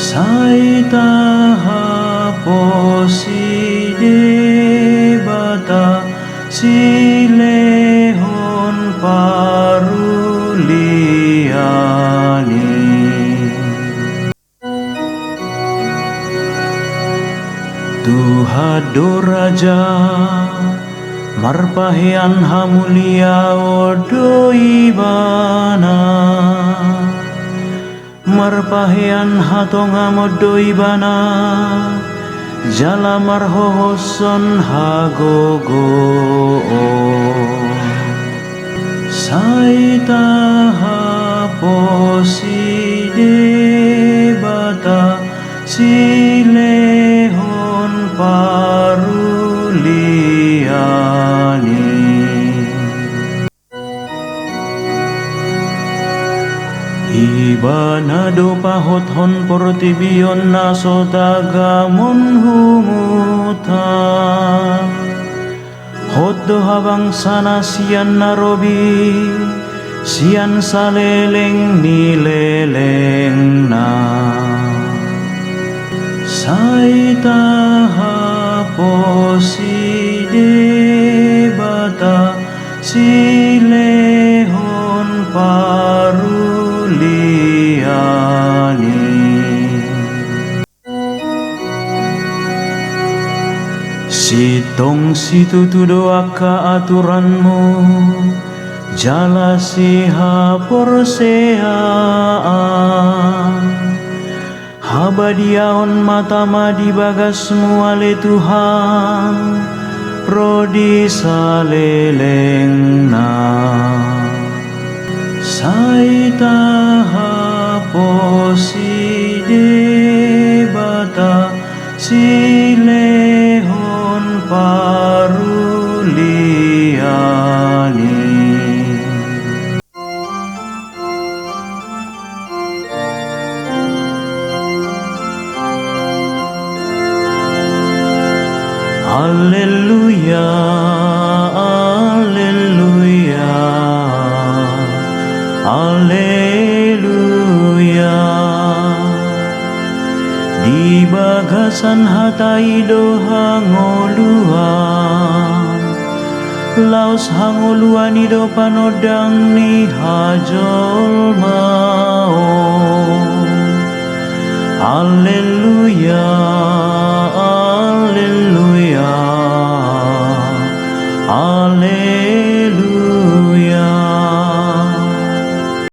Saita haposide bata silehon paruliani. Tuhado Raja marpahean hamulia odoibana, marpahean hatonga modoibana, jala marhohoson hagogo. Saita haposide bata silehon paruliani. Ibana do pahot hon portibion naso tagamon humutan, hot do habang sana sian narobi, sian saleleng nileleng na. Saita haposide bata silehon paruliani. Sitong situtudo aka aturanmu, jala siha porseaan, habadiaon matama di bagasmu ale Tuhan, rodi saleleng na. Saita haposide bata silehon paruliani. Alleluia, alleluia, alleluia. Di bagasan hatai do hangoluan, laos hangoluan ido panodang ni hajol mao. Alleluia.